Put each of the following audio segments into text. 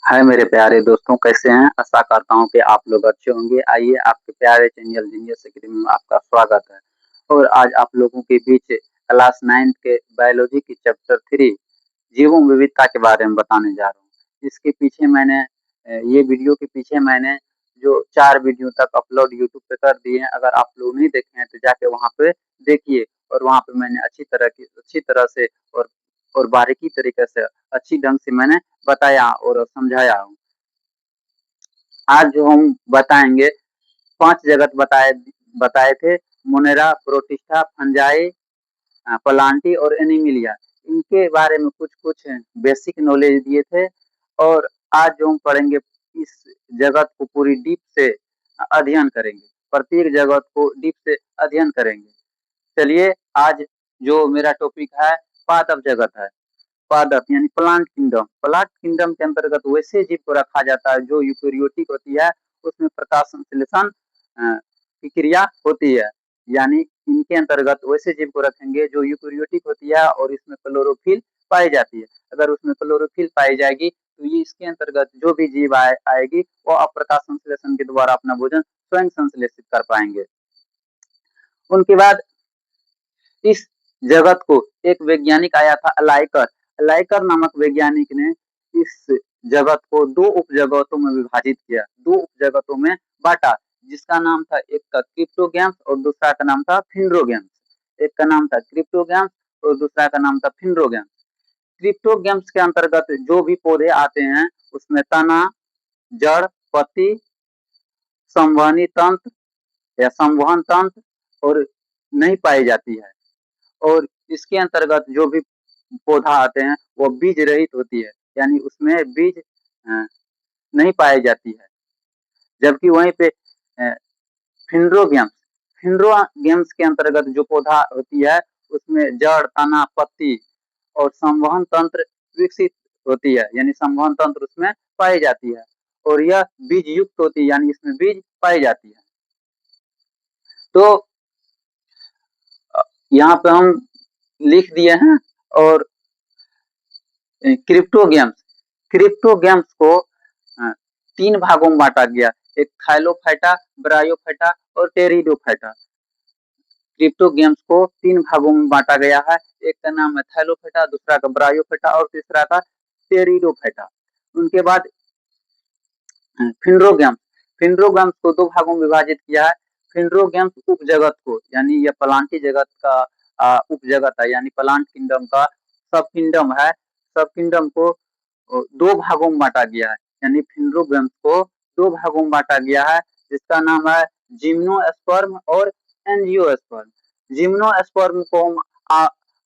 हाय मेरे प्यारे दोस्तों, कैसे हैं? आशा करता हूँ कि आप लोग अच्छे होंगे। आइए, आपके प्यारे चैनल जीनियस एकेडमी में आपका स्वागत है। और आज आप लोगों के बीच क्लास 9 के बायोलॉजी की चैप्टर 3 जीवों विविधता के बारे में बताने जा रहा हूँ। इसके पीछे मैंने ये वीडियो के पीछे मैंने जो 4 वीडियो तक अपलोड यूट्यूब पे कर दिए हैं। अगर आप लोग नहीं देखे हैं तो जाके वहाँ पे देखिए। और वहाँ पे मैंने अच्छी तरह से और बारीकी तरीके से अच्छी ढंग से मैंने बताया और समझाया हूँ। आज जो हम बताएंगे 5 जगत बताए थे। मोनेरा, प्रोटिस्टा, फंजाई, प्लांटी और एनिमिलिया। इनके बारे में कुछ बेसिक नॉलेज दिए थे। और आज जो हम पढ़ेंगे, इस जगत को पूरी डीप से अध्ययन करेंगे। प्रत्येक जगत को डीप से अध्ययन करेंगे। चलिए, आज जो मेरा टॉपिक है पादप जगत है। पादप यानी प्लांट किंगडम। प्लांट किंगडम के अंतर्गत वैसे जीव को रखा जाता है जो यूकेरियोटिक होती है, उसमें प्रकाश संश्लेषण की क्रिया होती है। यानी इनके अंतर्गत वैसे जीव को रखेंगे जो यूकेरियोटिक होती है और इसमें क्लोरोफिल पाई जाती है। अगर उसमें क्लोरोफिल पाई जाएगी तो ये इसके अंतर्गत जो भी जीव आएगी वो अप्रकाश संश्लेषण के द्वारा अपना भोजन स्वयं संश्लेषित कर पाएंगे। उनके बाद इस जगत को एक वैज्ञानिक आया था, अलाइकर। अलाइकर नामक वैज्ञानिक ने इस जगत को 2 उपजगतों में विभाजित किया, 2 उपजगतों में बांटा, जिसका नाम था, एक का क्रिप्टोगैम्स और दूसरा का नाम था फिनरोगैम्स। एक का नाम था क्रिप्टोगैम्स और दूसरा का नाम था फिनरोगैम्स। क्रिप्टोगैम्स के अंतर्गत जो भी पौधे आते हैं उसमें तना, जड़, पत्ती, संवहनी तंत्र या संवहन तंत्र और नहीं पाई जाती है। और इसके अंतर्गत जो भी पौधा आते हैं वो बीज रहित होती है, यानी उसमें बीज नहीं पाई जाती है। जबकि वहीं पे फिनरोगेम्स फिनरोगेम्स के अंतर्गत जो पौधा होती है उसमें जड़, तना, पत्ती और संवहन तंत्र विकसित होती है, यानी संवहन तंत्र उसमें पाई जाती है। और यह बीज युक्त होती है, यानी इसमें बीज पाई जाती है। तो यहाँ पे हम लिख दिए हैं। और क्रिप्टोगेम्स क्रिप्टोगेम्स को 3 भागों में बांटा गया। एक थाइलोफाइटा, ब्रायोफाइटा और टेरिडोफाइटा। क्रिप्टोगेम्स को 3 भागों में बांटा गया है। एक का नाम है थाइलोफाइटा, दूसरा का ब्रायोफाइटा और तीसरा का टेरिडोफाइटा। उनके बाद फिनरोगेम्स फिनरोगेम्स को 2 भागों में विभाजित किया है। फिनरोगेम्स उपजगत को, यानी यह प्लांटी जगत का उपजगत है, यानी प्लांट किंगडम का सब किंगडम है। सब किंगडम को 2 भागों में बांटा गया है, यानी फिनरोगेम्स को 2 भागों में बांटा गया है, जिसका नाम है जिम्नोस्पर्म और एंजियोस्पर्म। जिम्नोस्पर्म को हम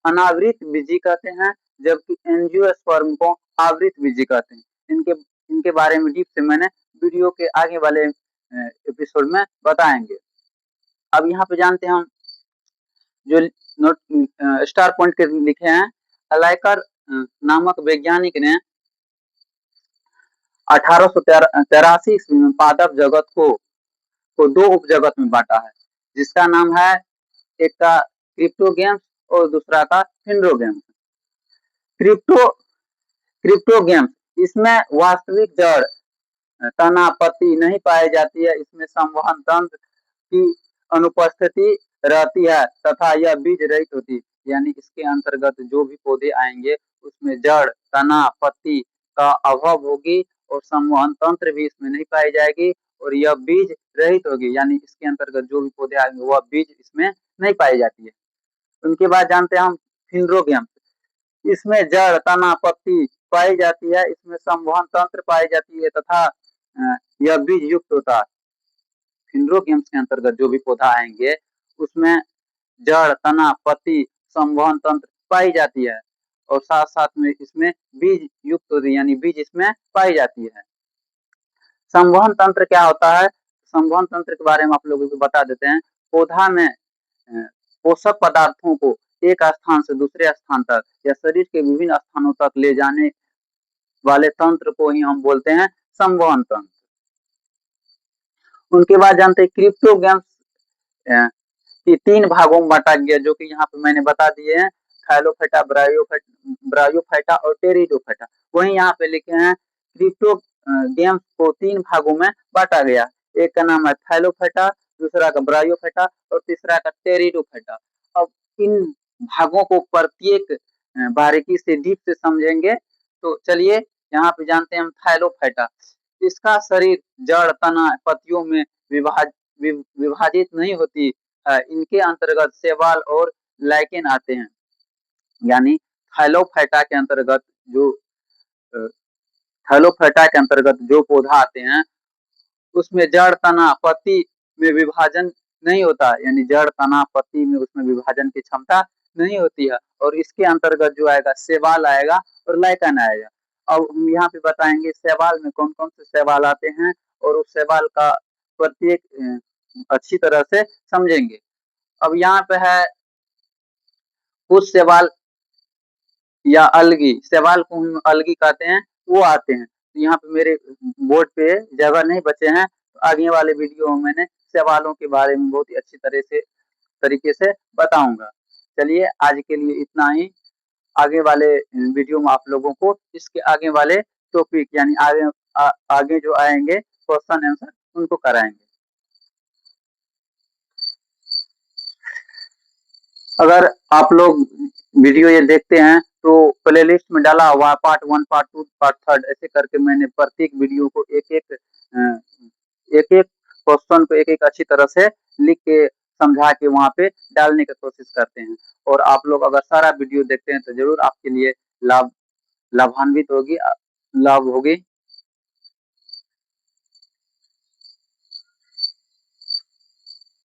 अनावृत बीजी कहते हैं, जबकि एंजियोस्पर्म को आवृत बीजी कहते हैं। इनके इनके बारे में डीप से मैंने वीडियो के आगे वाले एपिसोड में बताएंगे। अब यहाँ पे जानते हैं हम जो नोट स्टार पॉइंट के लिखे हैं। अलाइकर नामक वैज्ञानिक ने 1883 ईस्वी में पादप जगत को 2 उपजगत में बांटा है, जिसका नाम है, एक का क्रिप्टोगेम्स और दूसरा का फिनरोगेम्स। क्रिप्टो क्रिप्टोगेम्स इसमें वास्तविक जड़, तना, पत्ती नहीं पाई जाती है। इसमें संवहन तंत्र की अनुपस्थिति रहती है तथा यह बीज रहित होती है, यानी इसके अंतर्गत जो भी पौधे आएंगे उसमें जड़, तना, पत्ती का अभाव होगी और संवहन तंत्र भी इसमें नहीं पाई जाएगी और यह बीज रहित होगी, यानी इसके अंतर्गत जो भी पौधे आएंगे वह बीज इसमें नहीं पाई जाती है। उनके बाद जानते हैं हम फिनरोगेम्स। इसमें जड़, तना, पत्ती पाई जाती है, इसमें संवहन तंत्र पाई जाती है तथा यह बीज युक्त होता है। फिनरोगेम्स के अंतर्गत जो भी पौधा आएंगे उसमें जड़, तना, पत्ती, संवहन तंत्र पाई जाती है और साथ साथ में इसमें बीज युक्त होती है, यानी बीज इसमें पाई जाती है। संवहन तंत्र क्या होता है? संवहन तंत्र के बारे में आप लोगों को बता देते हैं। पौधा में पोषक पदार्थों को एक स्थान से दूसरे स्थान तक या शरीर के विभिन्न स्थानों तक ले जाने वाले तंत्र को ही हम बोलते हैं संवहन तंत्र। उनके बाद जानते हैं क्रिप्टोगेम्स की 3 भागों में बांटा गया, जो कि यहाँ पे मैंने बता दिए हैं। थाइलोफाइटा, ब्रायोफाइटा और टेरिडोफाइटा। वहीं यहाँ पे लिखे हैं क्रिप्टो गेम्स को 3 भागों में बाँटा गया। एक का नाम है थैलोफेटा, दूसरा का ब्रायोफेटा और तीसरा का टेरिडोफेटा। अब इन भागों को प्रत्येक बारीकी से डीप से समझेंगे। तो चलिए यहाँ पे जानते हैं हम थैलोफेटा। इसका शरीर जड़, तना, पत्तियों में विभाजित नहीं होती है। इनके अंतर्गत शैवाल और लाइकेन आते हैं। यानी थैलोफाइटा के अंतर्गत जो थैलोफाइटा के अंतर्गत जो पौधा आते हैं उसमें जड़, तना, पत्ती में विभाजन नहीं होता। यानी जड़, तना, पत्ती में उसमें विभाजन की क्षमता नहीं होती है। और इसके अंतर्गत जो आएगा शैवाल आएगा और लाइकेन आएगा। अब हम यहाँ पे बताएंगे शैवाल में कौन कौन से शैवाल आते हैं और उस शैवाल का प्रत्येक अच्छी तरह से समझेंगे। अब यहाँ पे है कुछ शैवाल या अलगी, शैवाल को हम अलगी कहते हैं, वो आते हैं। तो यहाँ पे मेरे बोर्ड पे जगह नहीं बचे हैं, तो आगे वाले वीडियो में मैंने शैवालों के बारे में बहुत ही अच्छी तरीके से बताऊंगा। चलिए आज के लिए इतना ही। आगे वाले वीडियो में आप लोगों को इसके आगे वाले टॉपिक यानी आगे जो आएंगे क्वेश्चन आंसर उनको कराएंगे। अगर आप लोग वीडियो ये देखते हैं तो प्लेलिस्ट में डाला हुआ पार्ट 1, पार्ट 2, पार्ट 3 ऐसे करके मैंने प्रत्येक वीडियो को एक-एक क्वेश्चन को एक-एक अच्छी तरह से लिख के समझा के वहाँ पे डालने की कोशिश करते हैं। और आप लोग अगर सारा वीडियो देखते हैं तो जरूर आपके लिए लाभान्वित होगी, लाभ होगी।